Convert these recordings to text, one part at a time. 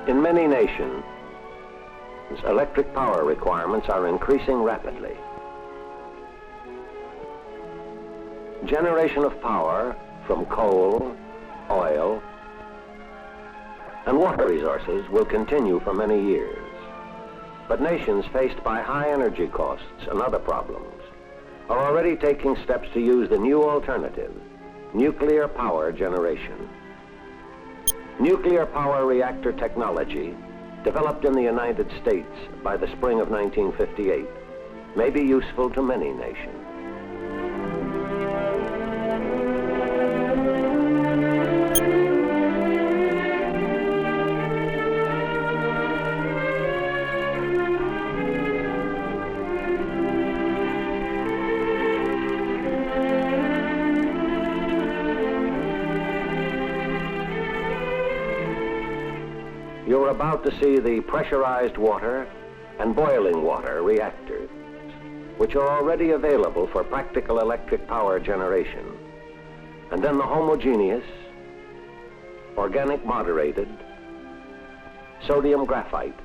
In many nations, electric power requirements are increasing rapidly. Generation of power from coal, oil, and water resources will continue for many years. But nations faced by high energy costs and other problems are already taking steps to use the new alternative, nuclear power generation. Nuclear power reactor technology, developed in the United States by the spring of 1958, may be useful to many nations. You're about to see the pressurized water and boiling water reactors, which are already available for practical electric power generation. And then the homogeneous, organic moderated, sodium graphite,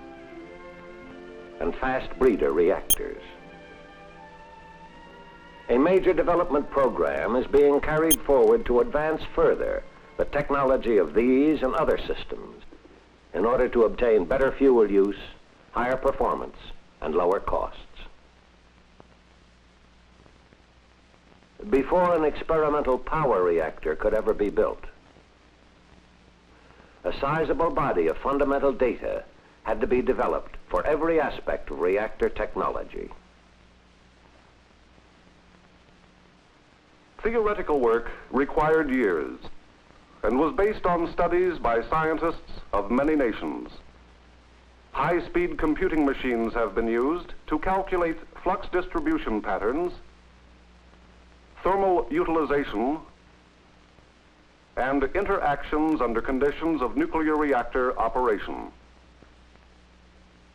and fast breeder reactors. A major development program is being carried forward to advance further the technology of these and other systems in order to obtain better fuel use, higher performance, and lower costs. Before an experimental power reactor could ever be built, a sizable body of fundamental data had to be developed for every aspect of reactor technology. Theoretical work required years and was based on studies by scientists of many nations. High-speed computing machines have been used to calculate flux distribution patterns, thermal utilization, and interactions under conditions of nuclear reactor operation.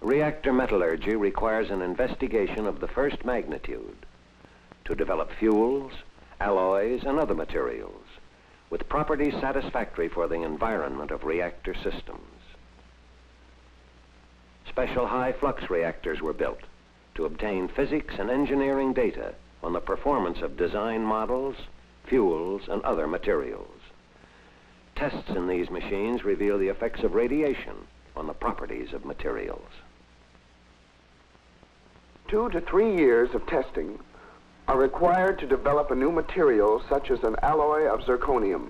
Reactor metallurgy requires an investigation of the first magnitude to develop fuels, alloys, and other materials with properties satisfactory for the environment of reactor systems. Special high flux reactors were built to obtain physics and engineering data on the performance of design models, fuels, and other materials. Tests in these machines reveal the effects of radiation on the properties of materials. 2 to 3 years of testing are required to develop a new material such as an alloy of zirconium,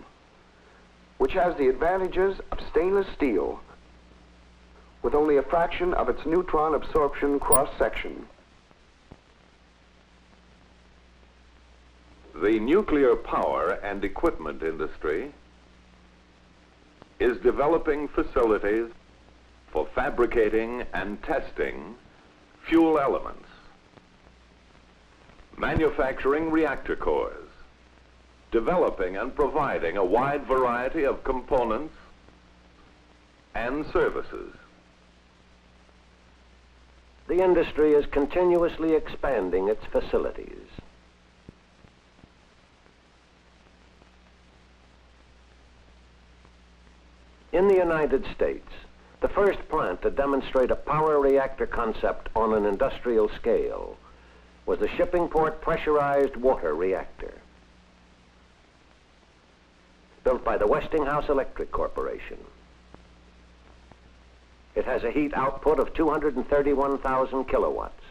which has the advantages of stainless steel with only a fraction of its neutron absorption cross-section. The nuclear power and equipment industry is developing facilities for fabricating and testing fuel elements, manufacturing reactor cores, developing and providing a wide variety of components and services. The industry is continuously expanding its facilities. In the United States, the first plant to demonstrate a power reactor concept on an industrial scale was the Shippingport pressurized water reactor, built by the Westinghouse Electric Corporation. It has a heat output of 231,000 kilowatts,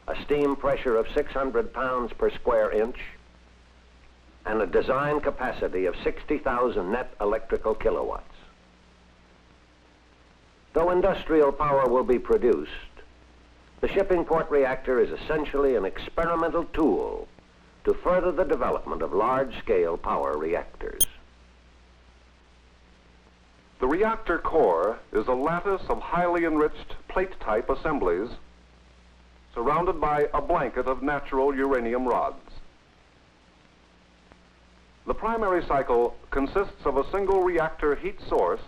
a steam pressure of 600 pounds per square inch, and a design capacity of 60,000 net electrical kilowatts. Though industrial power will be produced, the Shippingport reactor is essentially an experimental tool to further the development of large-scale power reactors. The reactor core is a lattice of highly enriched plate-type assemblies surrounded by a blanket of natural uranium rods. The primary cycle consists of a single reactor heat source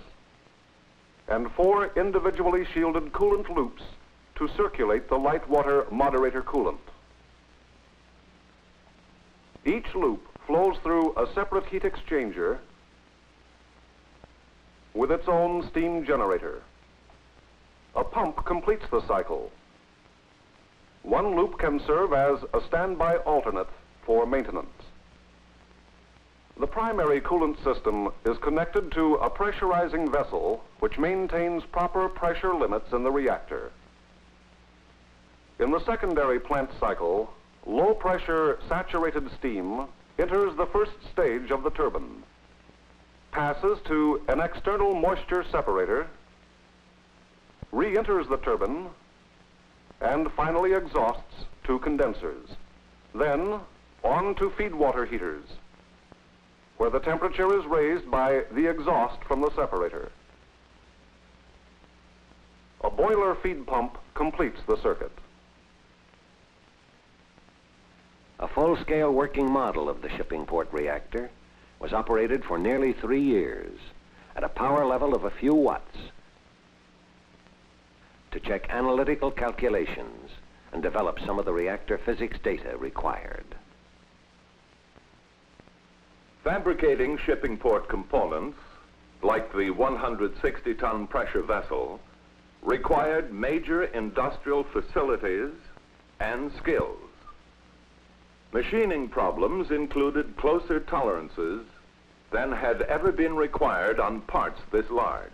and 4 individually shielded coolant loops to circulate the light water moderator coolant. Each loop flows through a separate heat exchanger with its own steam generator. A pump completes the cycle. One loop can serve as a standby alternate for maintenance. The primary coolant system is connected to a pressurizing vessel which maintains proper pressure limits in the reactor. In the secondary plant cycle, low-pressure saturated steam enters the first stage of the turbine, passes to an external moisture separator, re-enters the turbine, and finally exhausts to condensers. Then on to feed water heaters, where the temperature is raised by the exhaust from the separator. A boiler feed pump completes the circuit. A full-scale working model of the Shippingport reactor was operated for nearly 3 years at a power level of a few watts to check analytical calculations and develop some of the reactor physics data required. Fabricating Shippingport components, like the 160-ton pressure vessel, required major industrial facilities and skills. Machining problems included closer tolerances than had ever been required on parts this large.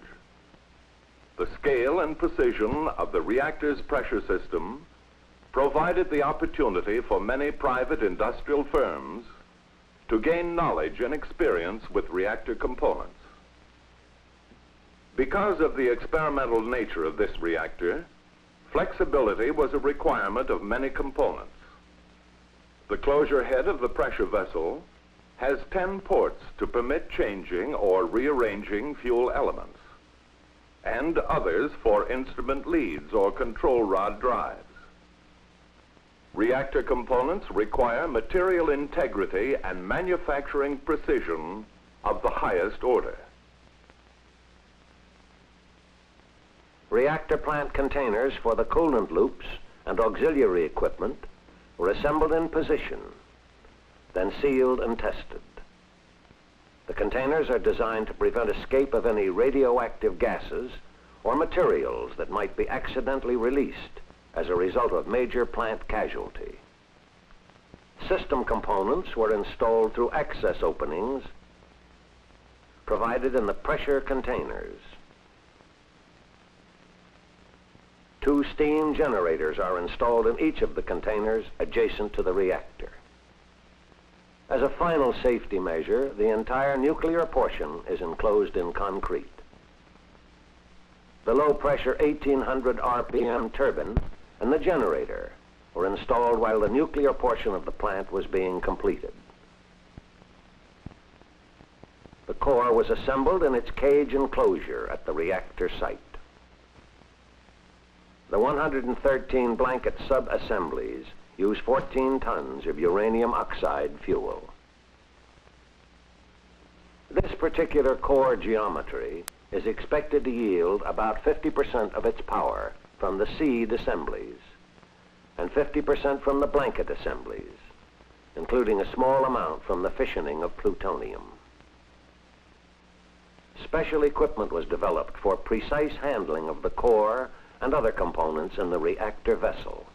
The scale and precision of the reactor's pressure system provided the opportunity for many private industrial firms to gain knowledge and experience with reactor components. Because of the experimental nature of this reactor, flexibility was a requirement of many components. The closure head of the pressure vessel has 10 ports to permit changing or rearranging fuel elements, and others for instrument leads or control rod drives. Reactor components require material integrity and manufacturing precision of the highest order. Reactor plant containers for the coolant loops and auxiliary equipment were assembled in position, then sealed and tested. The containers are designed to prevent escape of any radioactive gases or materials that might be accidentally released as a result of major plant casualty. System components were installed through access openings provided in the pressure containers. 2 steam generators are installed in each of the containers adjacent to the reactor. As a final safety measure, the entire nuclear portion is enclosed in concrete. The low-pressure 1800 RPM turbine and the generator were installed while the nuclear portion of the plant was being completed. The core was assembled in its cage enclosure at the reactor site. The 113 blanket sub-assemblies use 14 tons of uranium oxide fuel. This particular core geometry is expected to yield about 50% of its power from the seed assemblies and 50% from the blanket assemblies, including a small amount from the fissioning of plutonium. Special equipment was developed for precise handling of the core and other components in the reactor vessel.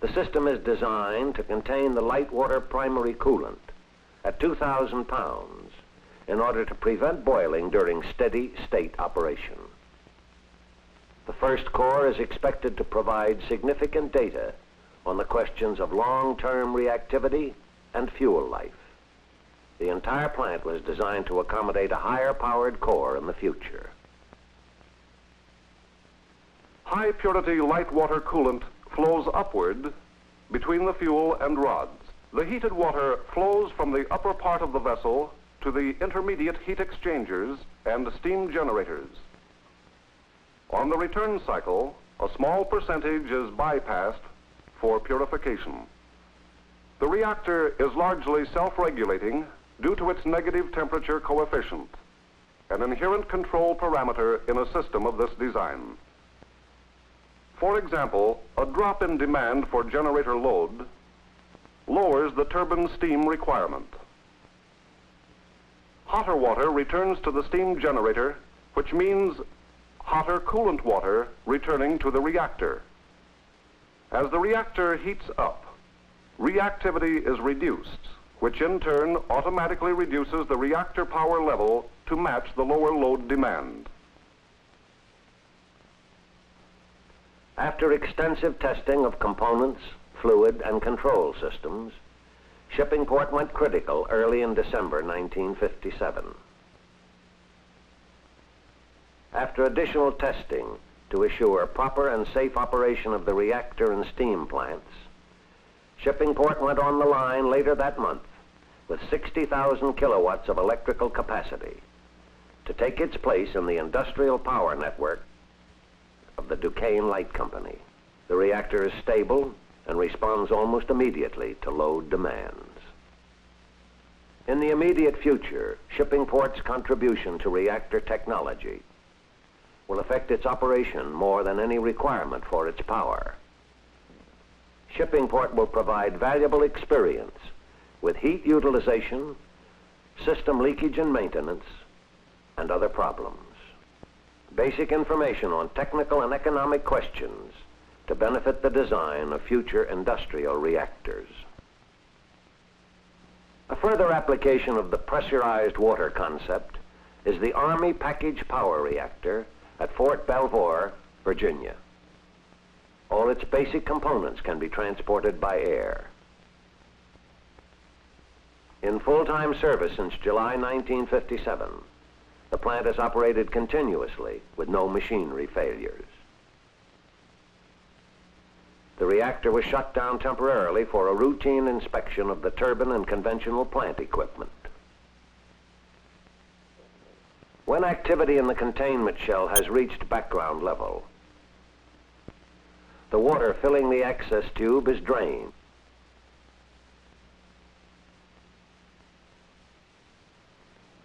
The system is designed to contain the light water primary coolant at 2,000 pounds in order to prevent boiling during steady state operation. The first core is expected to provide significant data on the questions of long-term reactivity and fuel life. The entire plant was designed to accommodate a higher-powered core in the future. High-purity light water coolant flows upward between the fuel and rods. The heated water flows from the upper part of the vessel to the intermediate heat exchangers and steam generators. On the return cycle, a small percentage is bypassed for purification. The reactor is largely self-regulating due to its negative temperature coefficient, an inherent control parameter in a system of this design. For example, a drop in demand for generator load lowers the turbine steam requirement. hotter water returns to the steam generator, which means hotter coolant water returning to the reactor. As the reactor heats up, reactivity is reduced, which in turn automatically reduces the reactor power level to match the lower load demand. After extensive testing of components, fluid, and control systems, Shippingport went critical early in December 1957. After additional testing to assure proper and safe operation of the reactor and steam plants, Shippingport went on the line later that month with 60,000 kilowatts of electrical capacity to take its place in the industrial power network of the Duquesne Light Company. The reactor is stable and responds almost immediately to load demands. In the immediate future, Shippingport's contribution to reactor technology will affect its operation more than any requirement for its power. Shippingport will provide valuable experience with heat utilization, system leakage and maintenance, and other problems. Basic information on technical and economic questions to benefit the design of future industrial reactors. A further application of the pressurized water concept is the Army Package Power Reactor at Fort Belvoir, Virginia. All its basic components can be transported by air. In full-time service since July 1957, the plant has operated continuously with no machinery failures. The reactor was shut down temporarily for a routine inspection of the turbine and conventional plant equipment. When activity in the containment shell has reached background level, the water filling the access tube is drained.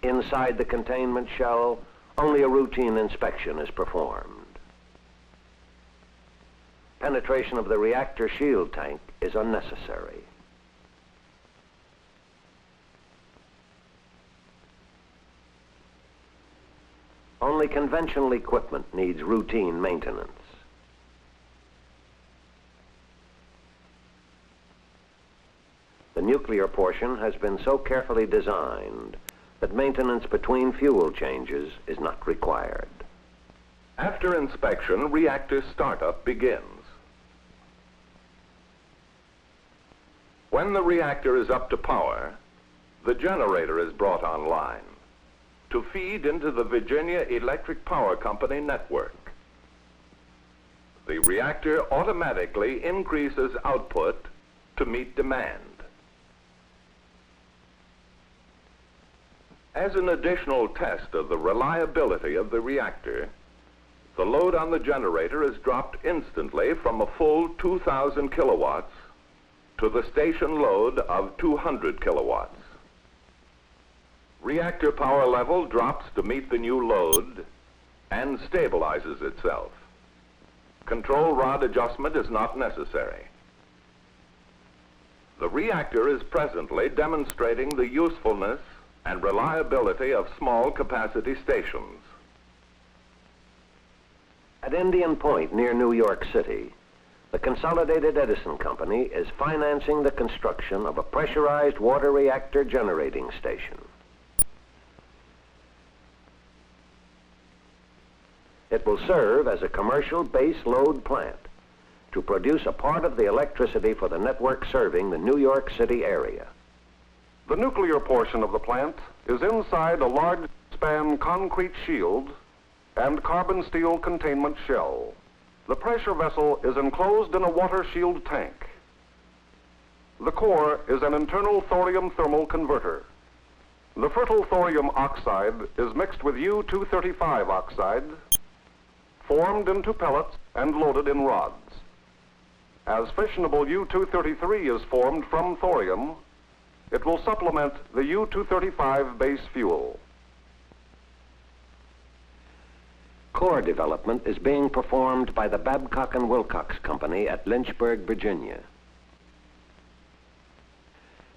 Inside the containment shell, only a routine inspection is performed. Penetration of the reactor shield tank is unnecessary. Only conventional equipment needs routine maintenance. The nuclear portion has been so carefully designed that maintenance between fuel changes is not required. After inspection, reactor startup begins. When the reactor is up to power, the generator is brought online to feed into the Virginia Electric Power Company network. The reactor automatically increases output to meet demand. As an additional test of the reliability of the reactor, the load on the generator is dropped instantly from a full 2,000 kilowatts to the station load of 200 kilowatts. Reactor power level drops to meet the new load and stabilizes itself. Control rod adjustment is not necessary. The reactor is presently demonstrating the usefulness and reliability of small capacity stations. At Indian Point near New York City, the Consolidated Edison Company is financing the construction of a pressurized water reactor generating station. It will serve as a commercial base load plant to produce a part of the electricity for the network serving the New York City area. The nuclear portion of the plant is inside a large span concrete shield and carbon steel containment shell. The pressure vessel is enclosed in a water shield tank. The core is an internal thorium thermal converter. The fertile thorium oxide is mixed with U-235 oxide, formed into pellets and loaded in rods. As fissionable U-233 is formed from thorium, it will supplement the U-235 base fuel. Core development is being performed by the Babcock & Wilcox Company at Lynchburg, Virginia.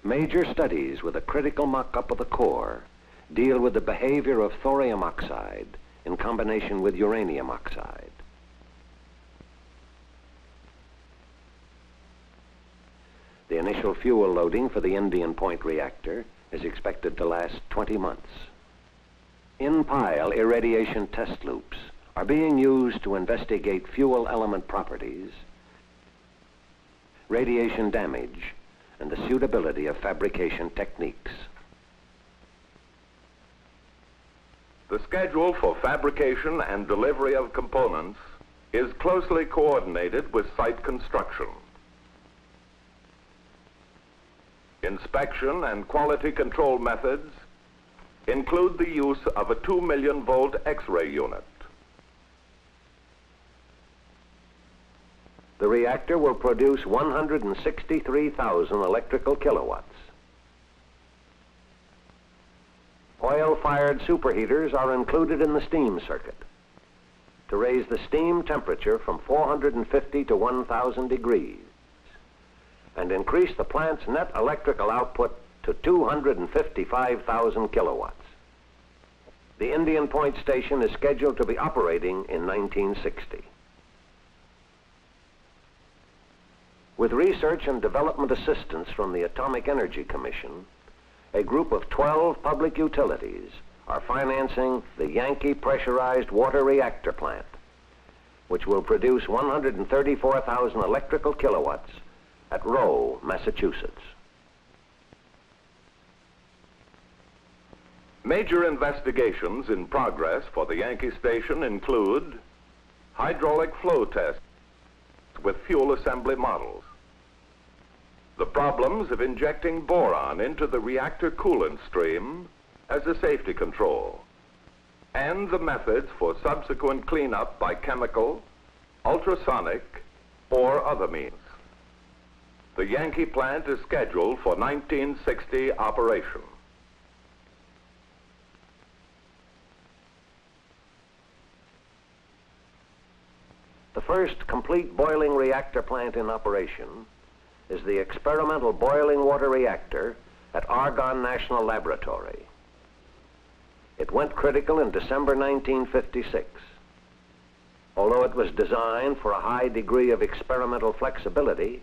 Major studies with a critical mock-up of the core deal with the behavior of thorium oxide in combination with uranium oxide. The initial fuel loading for the Indian Point reactor is expected to last 20 months. In-pile irradiation test loops are being used to investigate fuel element properties, radiation damage, and the suitability of fabrication techniques. The schedule for fabrication and delivery of components is closely coordinated with site construction. Inspection and quality control methods include the use of a 2 million volt X-ray unit. The reactor will produce 163,000 electrical kilowatts. Oil-fired superheaters are included in the steam circuit to raise the steam temperature from 450 to 1,000 degrees and increase the plant's net electrical output to 255,000 kilowatts. The Indian Point station is scheduled to be operating in 1960. With research and development assistance from the Atomic Energy Commission, a group of 12 public utilities are financing the Yankee pressurized water reactor plant, which will produce 134,000 electrical kilowatts at Rowe, Massachusetts. Major investigations in progress for the Yankee station include hydraulic flow tests with fuel assembly models, the problems of injecting boron into the reactor coolant stream as a safety control, and the methods for subsequent cleanup by chemical, ultrasonic, or other means. The Yankee plant is scheduled for 1960 operation. The first complete boiling reactor plant in operation is the experimental boiling water reactor at Argonne National Laboratory. It went critical in December 1956. Although it was designed for a high degree of experimental flexibility,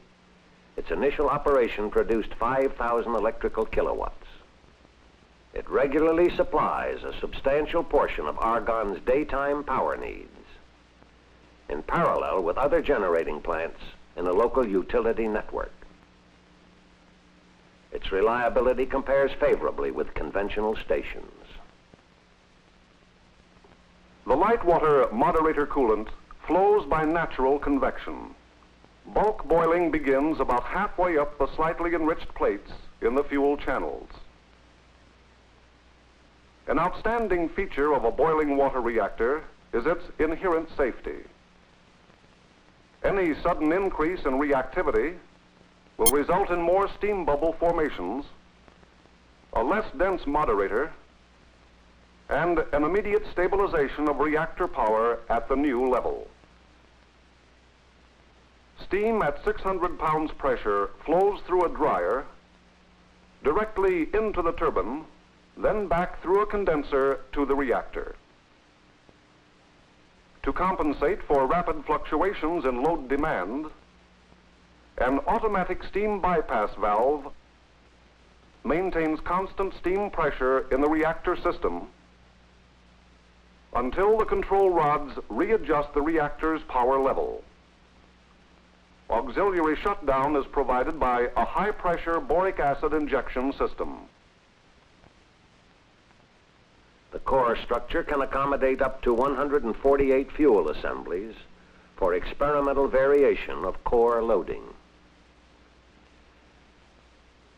its initial operation produced 5,000 electrical kilowatts. It regularly supplies a substantial portion of Argonne's daytime power needs, in parallel with other generating plants in a local utility network. Its reliability compares favorably with conventional stations. The light water moderator coolant flows by natural convection. Bulk boiling begins about halfway up the slightly enriched plates in the fuel channels. An outstanding feature of a boiling water reactor is its inherent safety. Any sudden increase in reactivity will result in more steam bubble formations, a less dense moderator, and an immediate stabilization of reactor power at the new level. Steam at 600 pounds pressure flows through a dryer, directly into the turbine, then back through a condenser to the reactor. To compensate for rapid fluctuations in load demand, an automatic steam bypass valve maintains constant steam pressure in the reactor system until the control rods readjust the reactor's power level. Auxiliary shutdown is provided by a high-pressure boric acid injection system. The core structure can accommodate up to 148 fuel assemblies for experimental variation of core loading.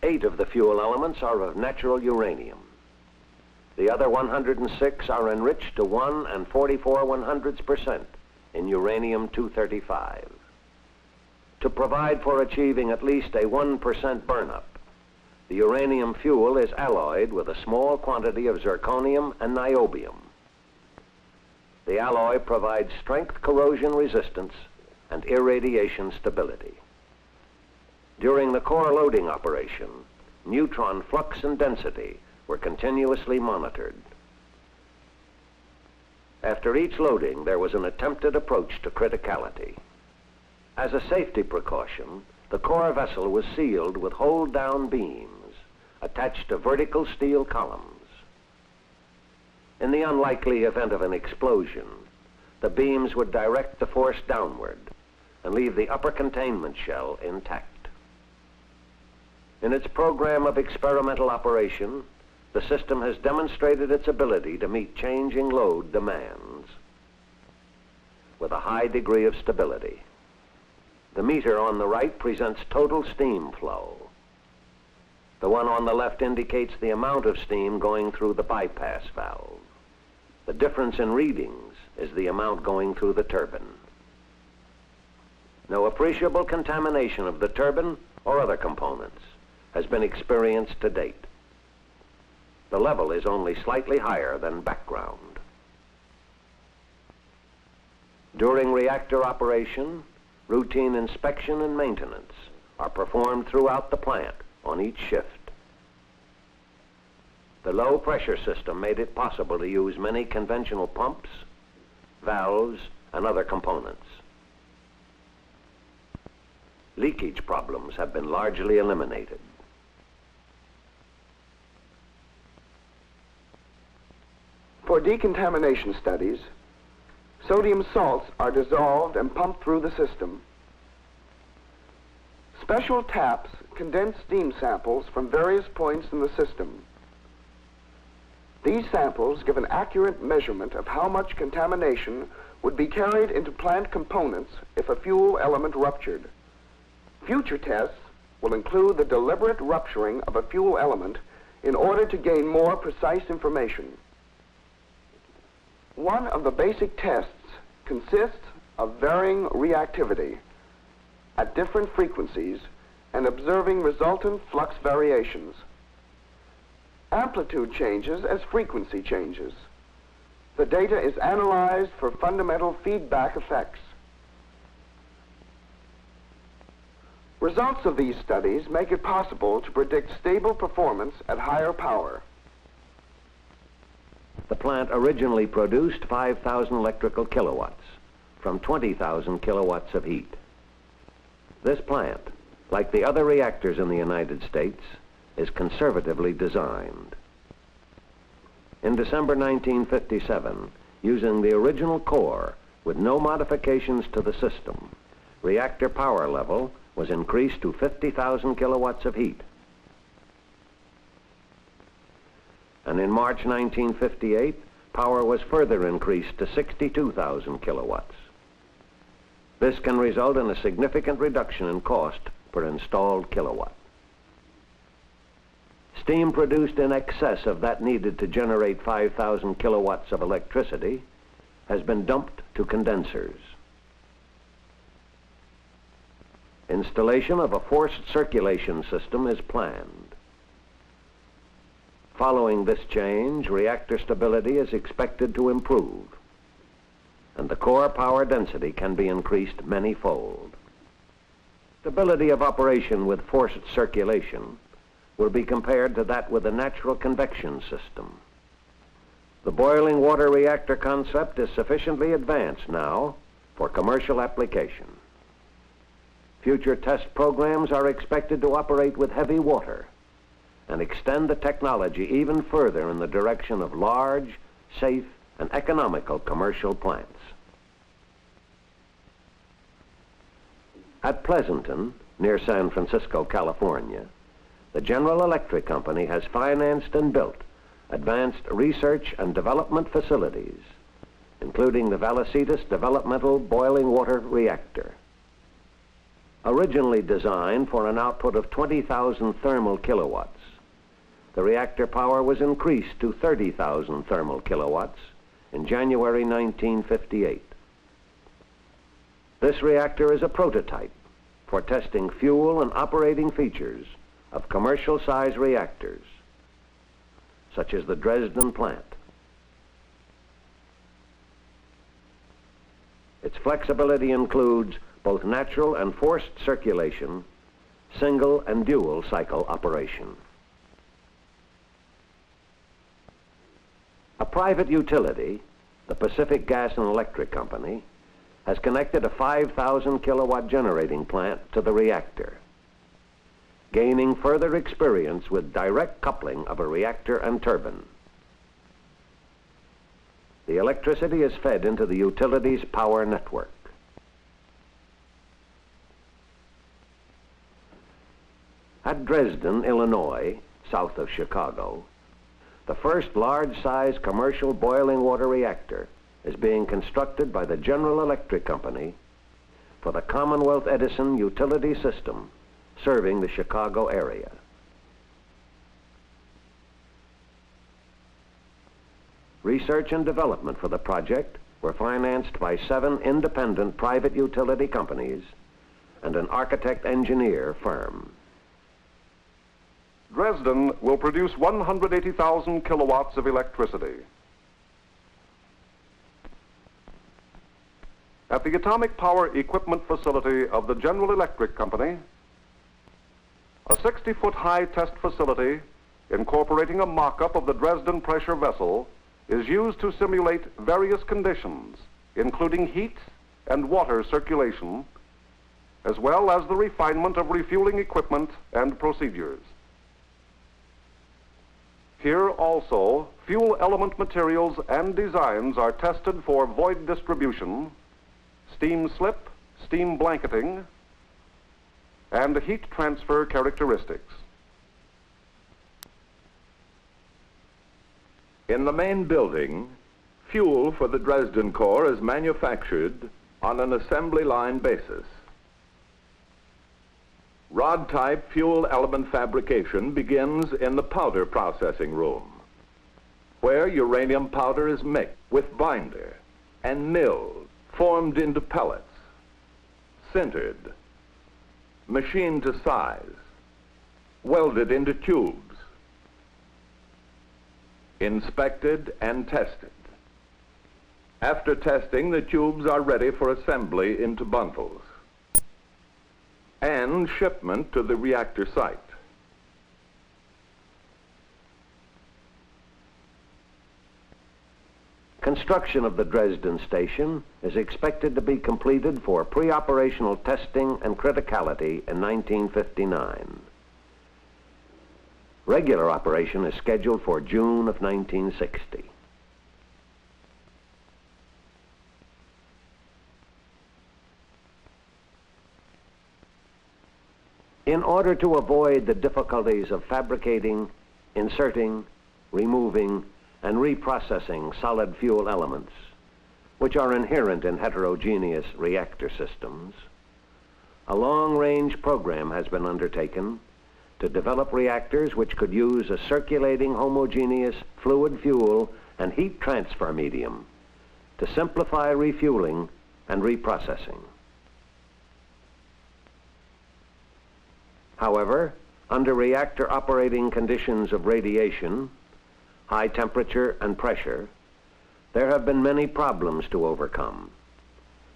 8 of the fuel elements are of natural uranium. The other 106 are enriched to 1 44/100% in uranium-235. To provide for achieving at least a 1% burnup, the uranium fuel is alloyed with a small quantity of zirconium and niobium. The alloy provides strength, corrosion resistance, and irradiation stability. During the core loading operation, neutron flux and density were continuously monitored. After each loading, there was an attempted approach to criticality. As a safety precaution, the core vessel was sealed with hold-down beams attached to vertical steel columns. In the unlikely event of an explosion, the beams would direct the force downward and leave the upper containment shell intact. In its program of experimental operation, the system has demonstrated its ability to meet changing load demands with a high degree of stability. The meter on the right presents total steam flow. The one on the left indicates the amount of steam going through the bypass valve. The difference in readings is the amount going through the turbine. No appreciable contamination of the turbine or other components has been experienced to date. The level is only slightly higher than background. During reactor operation, routine inspection and maintenance are performed throughout the plant on each shift. The low pressure system made it possible to use many conventional pumps, valves, and other components. Leakage problems have been largely eliminated. For decontamination studies, sodium salts are dissolved and pumped through the system. Special taps condense steam samples from various points in the system. These samples give an accurate measurement of how much contamination would be carried into plant components if a fuel element ruptured. Future tests will include the deliberate rupturing of a fuel element in order to gain more precise information. One of the basic tests consists of varying reactivity at different frequencies and observing resultant flux variations. Amplitude changes as frequency changes. The data is analyzed for fundamental feedback effects. Results of these studies make it possible to predict stable performance at higher power. The plant originally produced 5,000 electrical kilowatts from 20,000 kilowatts of heat. This plant, like the other reactors in the United States, is conservatively designed. In December 1957, using the original core with no modifications to the system, reactor power level was increased to 50,000 kilowatts of heat. And in March 1958, power was further increased to 62,000 kilowatts. This can result in a significant reduction in cost per installed kilowatt. Steam produced in excess of that needed to generate 5,000 kilowatts of electricity has been dumped to condensers. Installation of a forced circulation system is planned. Following this change, reactor stability is expected to improve, and the core power density can be increased many-fold. Stability of operation with forced circulation will be compared to that with a natural convection system. The boiling water reactor concept is sufficiently advanced now for commercial application. Future test programs are expected to operate with heavy water and extend the technology even further in the direction of large, safe, and economical commercial plants. At Pleasanton, near San Francisco, California, the General Electric Company has financed and built advanced research and development facilities, including the Vallecitos Developmental Boiling Water Reactor. Originally designed for an output of 20,000 thermal kilowatts, the reactor power was increased to 30,000 thermal kilowatts in January 1958. This reactor is a prototype for testing fuel and operating features of commercial-size reactors, such as the Dresden plant. Its flexibility includes both natural and forced circulation, single and dual cycle operation. private utility, the Pacific Gas and Electric Company, has connected a 5,000 kilowatt generating plant to the reactor, gaining further experience with direct coupling of a reactor and turbine. The electricity is fed into the utility's power network. At Dresden, Illinois, south of Chicago, the first large-size commercial boiling water reactor is being constructed by the General Electric Company for the Commonwealth Edison utility system serving the Chicago area. Research and development for the project were financed by 7 independent private utility companies and an architect-engineer firm. Dresden will produce 180,000 kilowatts of electricity. At the Atomic Power Equipment Facility of the General Electric Company, a 60-foot high test facility incorporating a mock-up of the Dresden pressure vessel is used to simulate various conditions, including heat and water circulation, as well as the refinement of refueling equipment and procedures. Here also, fuel element materials and designs are tested for void distribution, steam slip, steam blanketing, and heat transfer characteristics. In the main building, fuel for the Dresden core is manufactured on an assembly line basis. Rod-type fuel element fabrication begins in the powder processing room, where uranium powder is mixed with binder and milled, formed into pellets, sintered, machined to size, welded into tubes, inspected and tested. After testing, the tubes are ready for assembly into bundles and shipment to the reactor site. Construction of the Dresden station is expected to be completed for pre-operational testing and criticality in 1959. Regular operation is scheduled for June of 1960. In order to avoid the difficulties of fabricating, inserting, removing, and reprocessing solid fuel elements, which are inherent in heterogeneous reactor systems, a long-range program has been undertaken to develop reactors which could use a circulating homogeneous fluid fuel and heat transfer medium to simplify refueling and reprocessing. However, under reactor operating conditions of radiation, high temperature and pressure, there have been many problems to overcome,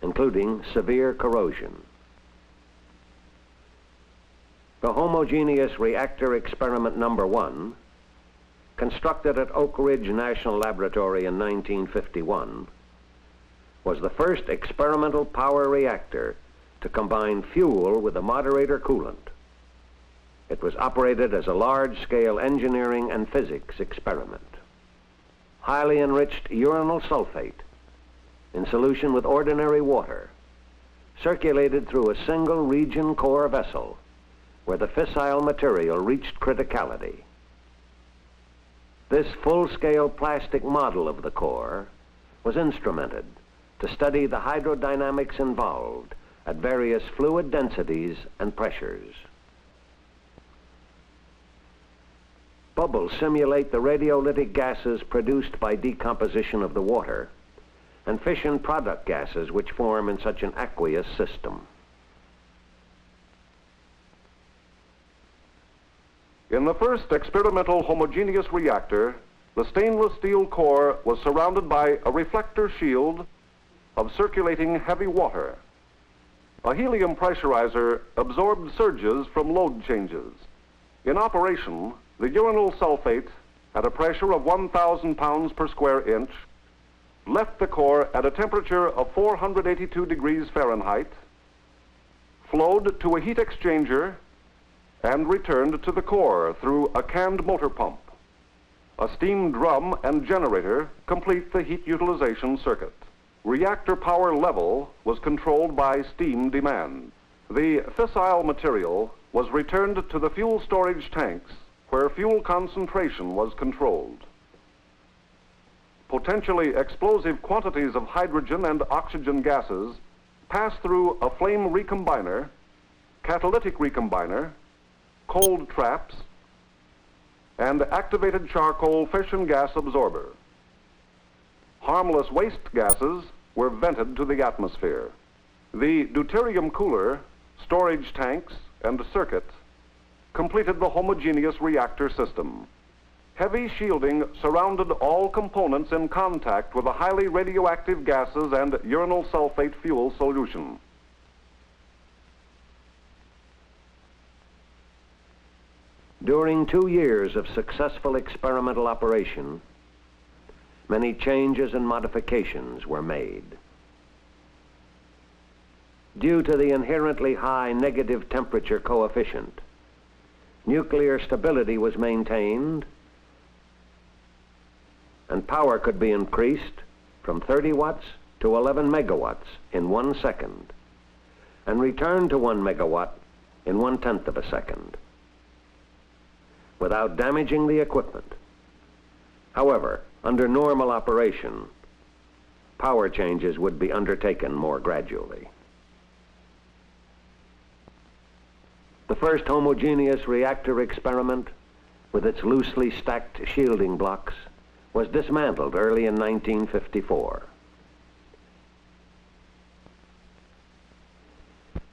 including severe corrosion. The Homogeneous Reactor Experiment Number 1, constructed at Oak Ridge National Laboratory in 1951, was the first experimental power reactor to combine fuel with a moderator coolant. It was operated as a large-scale engineering and physics experiment. Highly enriched uranyl sulfate in solution with ordinary water circulated through a single region core vessel where the fissile material reached criticality. This full-scale plastic model of the core was instrumented to study the hydrodynamics involved at various fluid densities and pressures. Bubbles simulate the radiolytic gases produced by decomposition of the water and fission product gases which form in such an aqueous system. In the first experimental homogeneous reactor, the stainless steel core was surrounded by a reflector shield of circulating heavy water. A helium pressurizer absorbed surges from load changes. In operation, the uranyl sulfate at a pressure of 1,000 pounds per square inch, left the core at a temperature of 482 degrees Fahrenheit, flowed to a heat exchanger, and returned to the core through a canned motor pump. A steam drum and generator complete the heat utilization circuit. Reactor power level was controlled by steam demand. The fissile material was returned to the fuel storage tanks where fuel concentration was controlled. Potentially explosive quantities of hydrogen and oxygen gases pass through a flame recombiner, catalytic recombiner, cold traps, and activated charcoal fission gas absorber. Harmless waste gases were vented to the atmosphere. The deuterium cooler, storage tanks, and circuit completed the homogeneous reactor system. Heavy shielding surrounded all components in contact with the highly radioactive gases and uranyl sulfate fuel solution. During 2 years of successful experimental operation, many changes and modifications were made. Due to the inherently high negative temperature coefficient, nuclear stability was maintained and power could be increased from 30 watts to 11 megawatts in 1 second and returned to 1 megawatt in 1/10 of a second without damaging the equipment. However, under normal operation, power changes would be undertaken more gradually. The first homogeneous reactor experiment, with its loosely stacked shielding blocks, was dismantled early in 1954.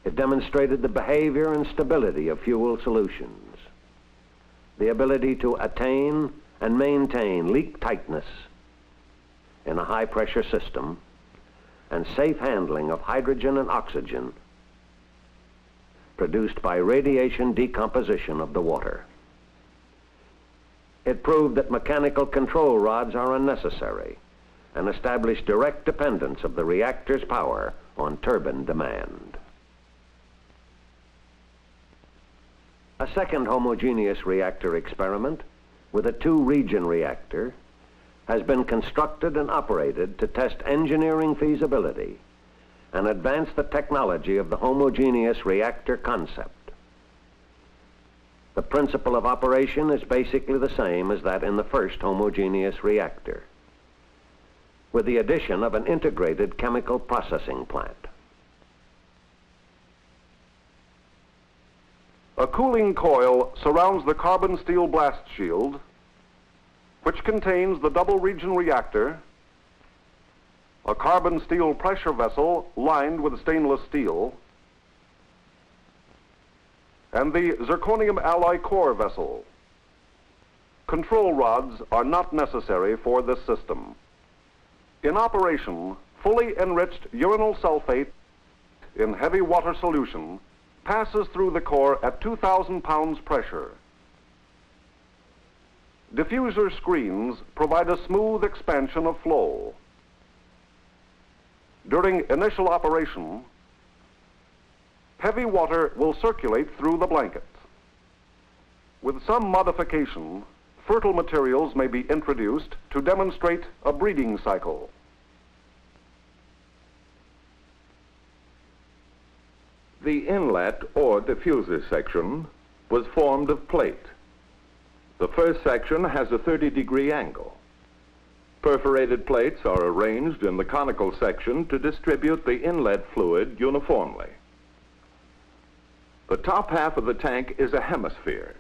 It demonstrated the behavior and stability of fuel solutions, the ability to attain and maintain leak tightness in a high-pressure system, and safe handling of hydrogen and oxygen produced by radiation decomposition of the water. It proved that mechanical control rods are unnecessary and established direct dependence of the reactor's power on turbine demand. A second homogeneous reactor experiment with a 2-region reactor has been constructed and operated to test engineering feasibility and advance the technology of the homogeneous reactor concept. The principle of operation is basically the same as that in the first homogeneous reactor, with the addition of an integrated chemical processing plant. A cooling coil surrounds the carbon steel blast shield, which contains the double-region reactor, a carbon steel pressure vessel lined with stainless steel, and the zirconium alloy core vessel. Control rods are not necessary for this system. In operation, fully enriched uranyl sulfate in heavy water solution passes through the core at 2,000 pounds pressure. Diffuser screens provide a smooth expansion of flow. During initial operation, heavy water will circulate through the blanket. With some modification, fertile materials may be introduced to demonstrate a breeding cycle. The inlet or diffuser section was formed of plate. The first section has a 30-degree angle. Perforated plates are arranged in the conical section to distribute the inlet fluid uniformly. The top half of the tank is a hemisphere.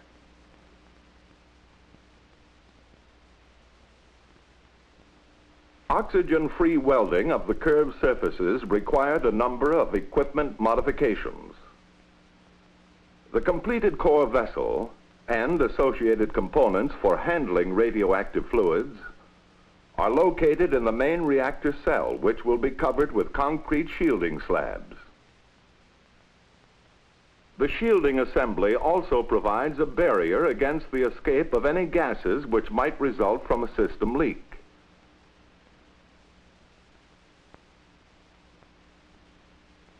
Oxygen-free welding of the curved surfaces required a number of equipment modifications. The completed core vessel and associated components for handling radioactive fluids are located in the main reactor cell, which will be covered with concrete shielding slabs. The shielding assembly also provides a barrier against the escape of any gases which might result from a system leak.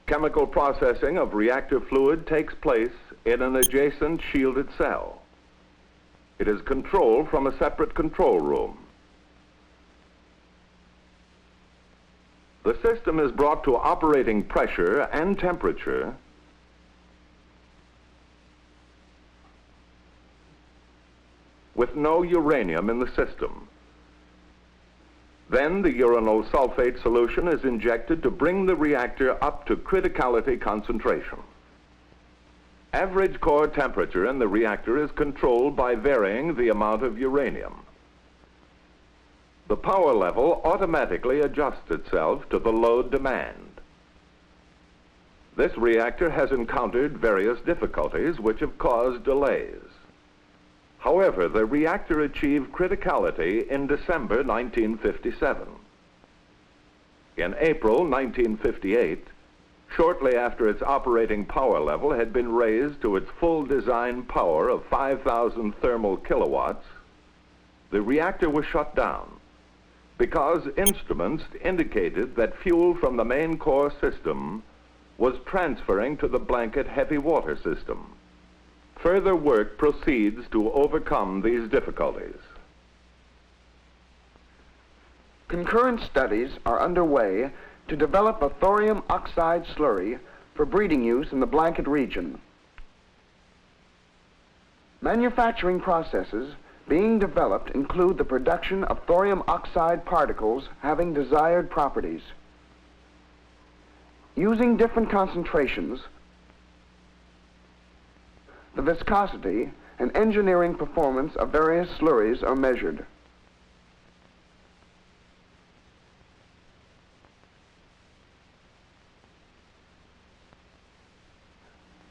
Chemical processing of reactor fluid takes place in an adjacent shielded cell. It is controlled from a separate control room. The system is brought to operating pressure and temperature with no uranium in the system. Then the uranyl sulfate solution is injected to bring the reactor up to criticality concentration. Average core temperature in the reactor is controlled by varying the amount of uranium. The power level automatically adjusts itself to the load demand. This reactor has encountered various difficulties which have caused delays. However, the reactor achieved criticality in December 1957. In April 1958, shortly after its operating power level had been raised to its full design power of 5,000 thermal kilowatts, the reactor was shut down because instruments indicated that fuel from the main core system was transferring to the blanket heavy water system. Further work proceeds to overcome these difficulties. Concurrent studies are underway to develop a thorium oxide slurry for breeding use in the blanket region. Manufacturing processes being developed include the production of thorium oxide particles having desired properties. Using different concentrations, the viscosity and engineering performance of various slurries are measured.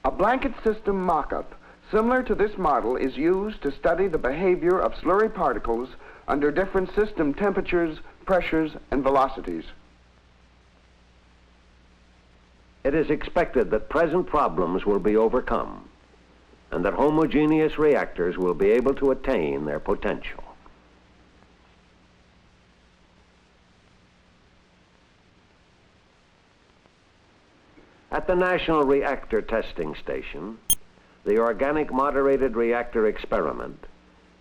A blanket system mock-up similar to this model is used to study the behavior of slurry particles under different system temperatures, pressures, and velocities. It is expected that present problems will be overcome and that homogeneous reactors will be able to attain their potential. At the National Reactor Testing Station, the Organic Moderated Reactor Experiment,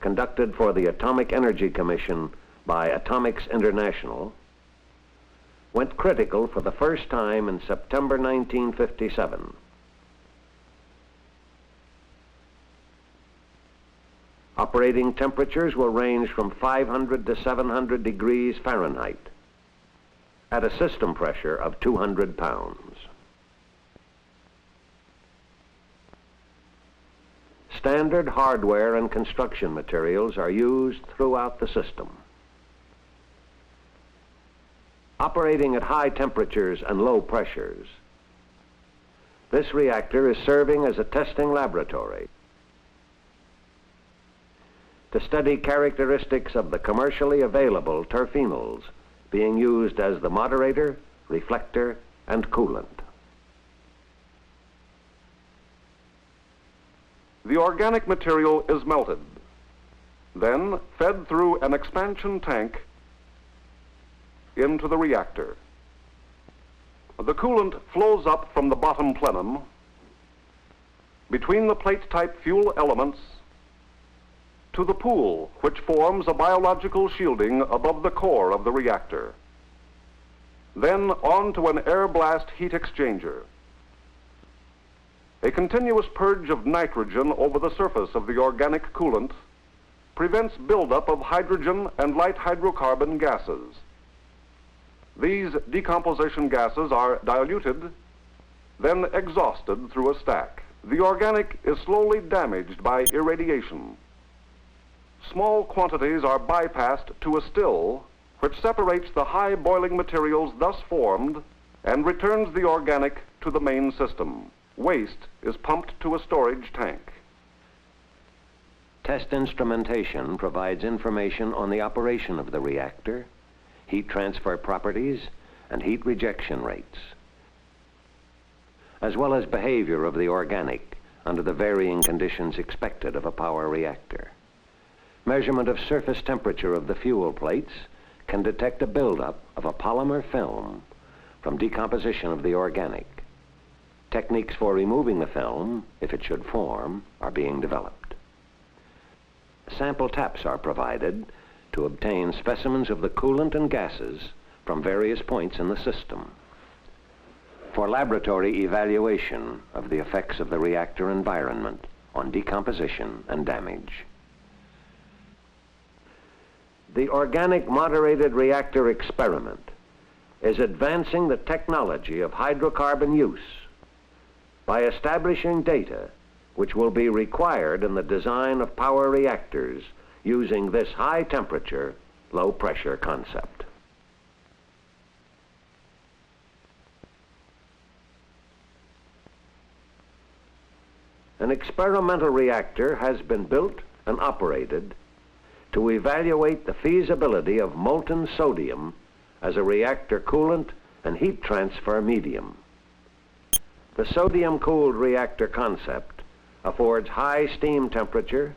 conducted for the Atomic Energy Commission by Atomics International, went critical for the first time in September 1957. Operating temperatures will range from 500 to 700 degrees Fahrenheit at a system pressure of 200 pounds. Standard hardware and construction materials are used throughout the system. Operating at high temperatures and low pressures, this reactor is serving as a testing laboratory to study characteristics of the commercially available terphenyls being used as the moderator, reflector, and coolant. The organic material is melted, then fed through an expansion tank into the reactor. The coolant flows up from the bottom plenum between the plate-type fuel elements to the pool, which forms a biological shielding above the core of the reactor. Then on to an air blast heat exchanger. A continuous purge of nitrogen over the surface of the organic coolant prevents buildup of hydrogen and light hydrocarbon gases. These decomposition gases are diluted, then exhausted through a stack. The organic is slowly damaged by irradiation. Small quantities are bypassed to a still, which separates the high boiling materials thus formed and returns the organic to the main system. Waste is pumped to a storage tank. Test instrumentation provides information on the operation of the reactor, heat transfer properties, and heat rejection rates. as well as behavior of the organic under the varying conditions expected of a power reactor. Measurement of surface temperature of the fuel plates can detect a buildup of a polymer film from decomposition of the organic. Techniques for removing the film, if it should form, are being developed. Sample taps are provided to obtain specimens of the coolant and gases from various points in the system for laboratory evaluation of the effects of the reactor environment on decomposition and damage. The organic moderated reactor experiment is advancing the technology of hydrocarbon use by establishing data which will be required in the design of power reactors using this high temperature, low pressure concept. An experimental reactor has been built and operated to evaluate the feasibility of molten sodium as a reactor coolant and heat transfer medium. The sodium-cooled reactor concept affords high steam temperature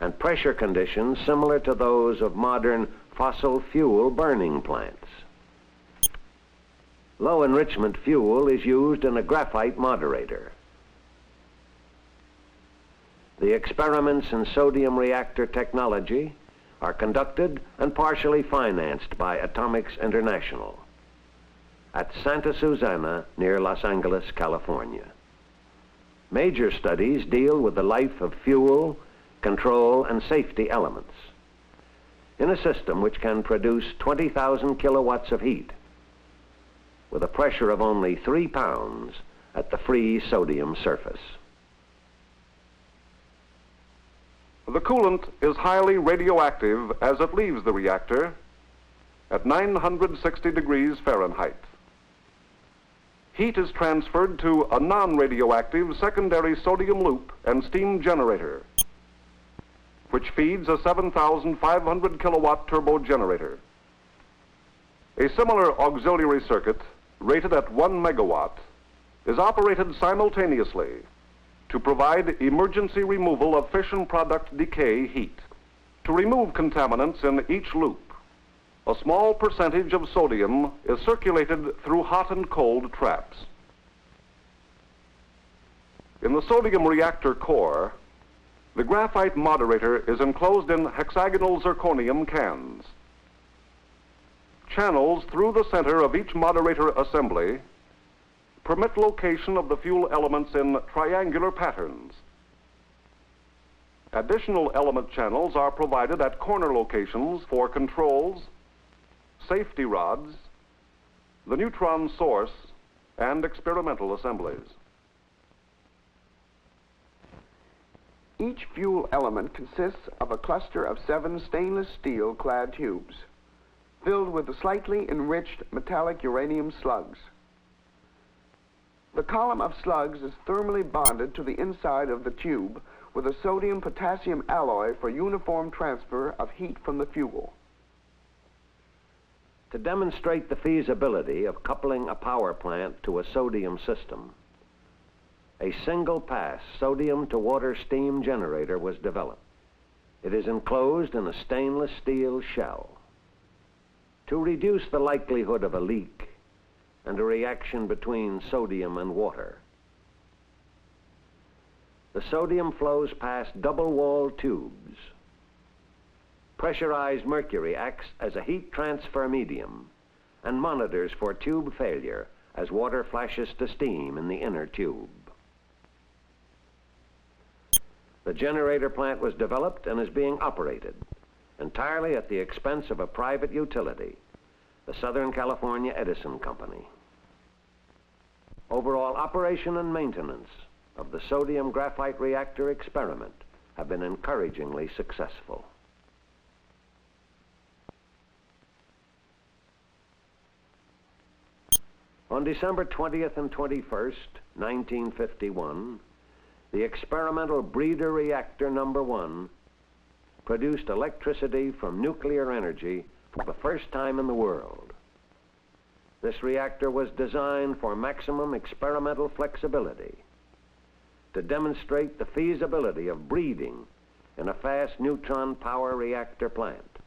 and pressure conditions similar to those of modern fossil fuel burning plants. Low enrichment fuel is used in a graphite moderator. The experiments in sodium reactor technology are conducted and partially financed by Atomics International at Santa Susana near Los Angeles, California. Major studies deal with the life of fuel, control, and safety elements in a system which can produce 20,000 kilowatts of heat with a pressure of only 3 pounds at the free sodium surface. The coolant is highly radioactive as it leaves the reactor at 960 degrees Fahrenheit. Heat is transferred to a non-radioactive secondary sodium loop and steam generator, which feeds a 7,500 kilowatt turbo generator. A similar auxiliary circuit, rated at 1 megawatt, is operated simultaneously to provide emergency removal of fission product decay heat. To remove contaminants in each loop, a small percentage of sodium is circulated through hot and cold traps. In the sodium reactor core, the graphite moderator is enclosed in hexagonal zirconium cans. Channels through the center of each moderator assembly permit location of the fuel elements in triangular patterns. Additional element channels are provided at corner locations for controls, safety rods, the neutron source, and experimental assemblies. Each fuel element consists of a cluster of 7 stainless steel clad tubes filled with slightly enriched metallic uranium slugs. The column of slugs is thermally bonded to the inside of the tube with a sodium-potassium alloy for uniform transfer of heat from the fuel. To demonstrate the feasibility of coupling a power plant to a sodium system, a single-pass sodium-to-water steam generator was developed. It is enclosed in a stainless steel shell. To reduce the likelihood of a leak and a reaction between sodium and water, the sodium flows past double-walled tubes. Pressurized mercury acts as a heat transfer medium and monitors for tube failure as water flashes to steam in the inner tube. The generator plant was developed and is being operated entirely at the expense of a private utility, the Southern California Edison Company. Overall operation and maintenance of the sodium graphite reactor experiment have been encouragingly successful. On December 20th and 21st, 1951, the experimental breeder reactor number 1 produced electricity from nuclear energy for the first time in the world. This reactor was designed for maximum experimental flexibility to demonstrate the feasibility of breeding in a fast neutron power reactor plant.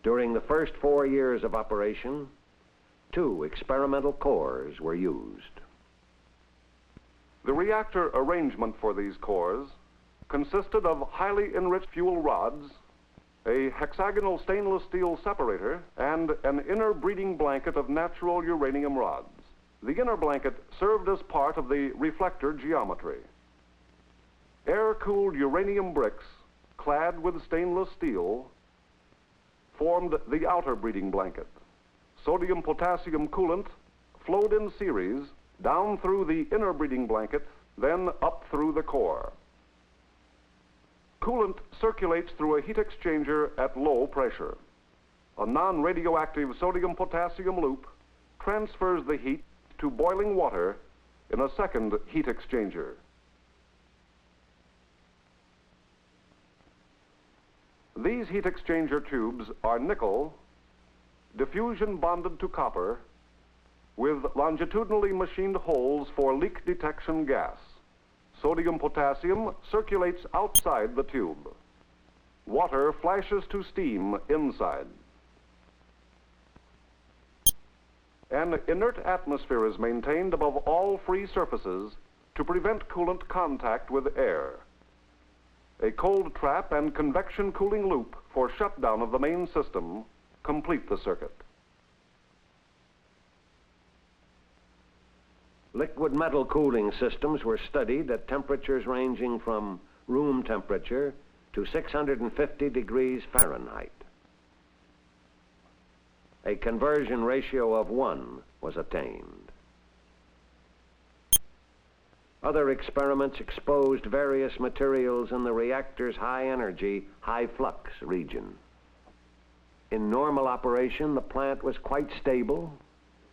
During the first 4 years of operation, 2 experimental cores were used. The reactor arrangement for these cores consisted of highly enriched fuel rods, a hexagonal stainless steel separator, and an inner breeding blanket of natural uranium rods. The inner blanket served as part of the reflector geometry. Air-cooled uranium bricks, clad with stainless steel, formed the outer breeding blanket. Sodium-potassium coolant flowed in series down through the inner breeding blanket, then up through the core. Coolant circulates through a heat exchanger at low pressure. A non-radioactive sodium-potassium loop transfers the heat to boiling water in a second heat exchanger. These heat exchanger tubes are nickel, diffusion bonded to copper, with longitudinally machined holes for leak detection gas. Sodium-potassium circulates outside the tube. Water flashes to steam inside. An inert atmosphere is maintained above all free surfaces to prevent coolant contact with air. A cold trap and convection cooling loop for shutdown of the main system complete the circuit. Liquid metal cooling systems were studied at temperatures ranging from room temperature to 650 degrees Fahrenheit. A conversion ratio of 1 was attained. Other experiments exposed various materials in the reactor's high-energy, high-flux region. In normal operation, the plant was quite stable,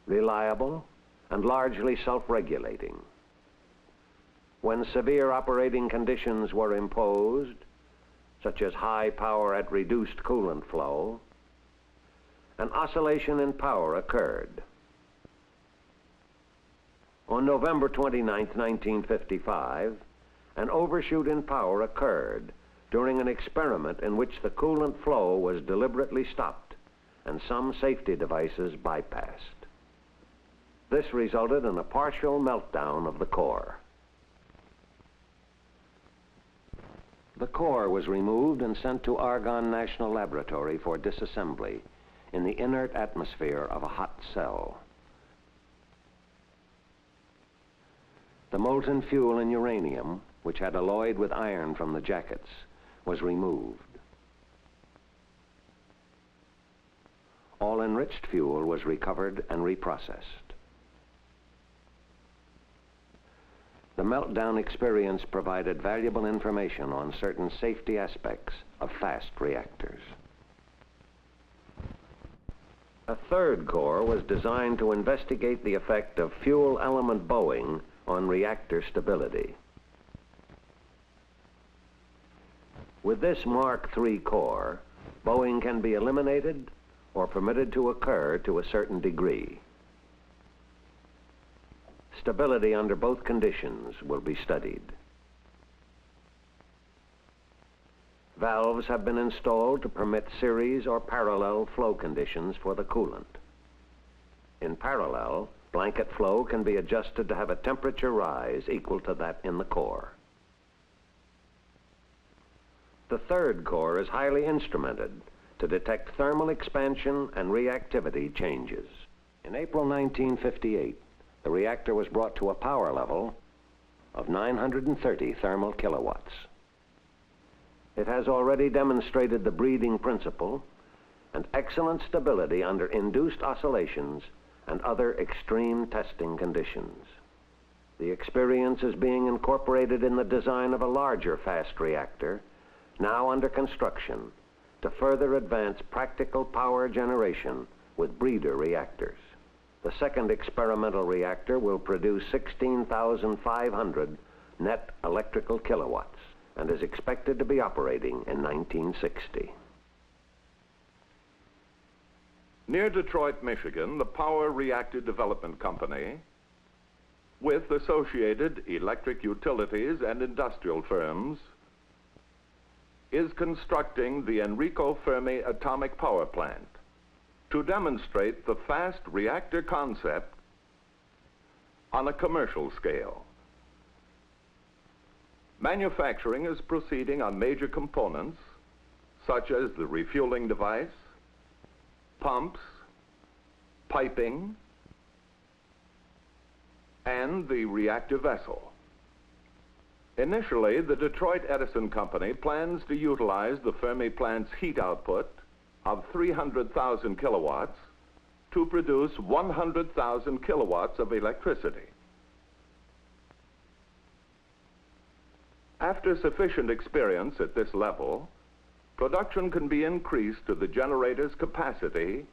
reliable, and largely self-regulating. When severe operating conditions were imposed, such as high power at reduced coolant flow, an oscillation in power occurred. On November 29, 1955, an overshoot in power occurred during an experiment in which the coolant flow was deliberately stopped and some safety devices bypassed. This resulted in a partial meltdown of the core. The core was removed and sent to Argonne National Laboratory for disassembly in the inert atmosphere of a hot cell. The molten fuel in uranium, which had alloyed with iron from the jackets, was removed. All enriched fuel was recovered and reprocessed. The meltdown experience provided valuable information on certain safety aspects of fast reactors. A third core was designed to investigate the effect of fuel element bowing on reactor stability. With this Mark III core, bowing can be eliminated or permitted to occur to a certain degree. Stability under both conditions will be studied. Valves have been installed to permit series or parallel flow conditions for the coolant. In parallel, blanket flow can be adjusted to have a temperature rise equal to that in the core. The third core is highly instrumented to detect thermal expansion and reactivity changes. In April 1958, the reactor was brought to a power level of 930 thermal kilowatts. It has already demonstrated the breeding principle and excellent stability under induced oscillations and other extreme testing conditions. The experience is being incorporated in the design of a larger fast reactor, now under construction, to further advance practical power generation with breeder reactors. The second experimental reactor will produce 16,500 net electrical kilowatts and is expected to be operating in 1960. Near Detroit, Michigan, the Power Reactor Development Company, with associated electric utilities and industrial firms, is constructing the Enrico Fermi atomic power plant to demonstrate the fast reactor concept on a commercial scale. Manufacturing is proceeding on major components such as the refueling device, pumps, piping, and the reactor vessel. Initially, the Detroit Edison Company plans to utilize the Fermi plant's heat output of 300,000 kilowatts to produce 100,000 kilowatts of electricity. After sufficient experience at this level, production can be increased to the generator's capacity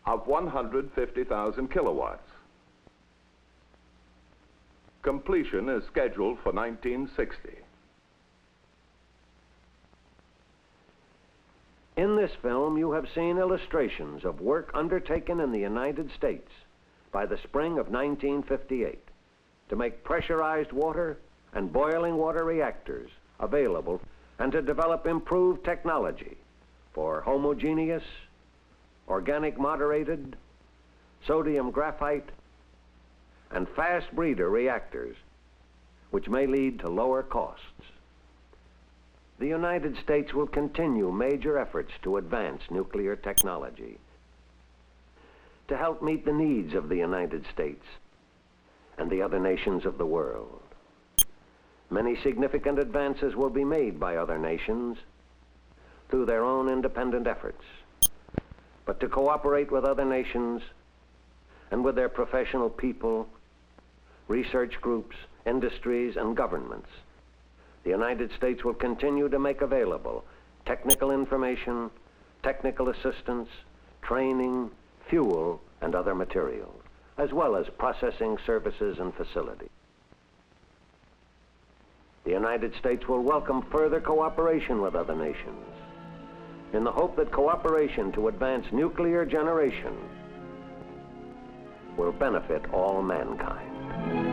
of 150,000 kilowatts. Completion is scheduled for 1960. In this film, you have seen illustrations of work undertaken in the United States by the spring of 1958 to make pressurized water and boiling water reactors available and to develop improved technology for homogeneous, organic moderated, sodium graphite, and fast breeder reactors, which may lead to lower costs. The United States will continue major efforts to advance nuclear technology to help meet the needs of the United States and the other nations of the world. Many significant advances will be made by other nations through their own independent efforts. But to cooperate with other nations and with their professional people, research groups, industries, and governments, the United States will continue to make available technical information, technical assistance, training, fuel, and other materials, as well as processing services and facilities. The United States will welcome further cooperation with other nations in the hope that cooperation to advance nuclear generation will benefit all mankind.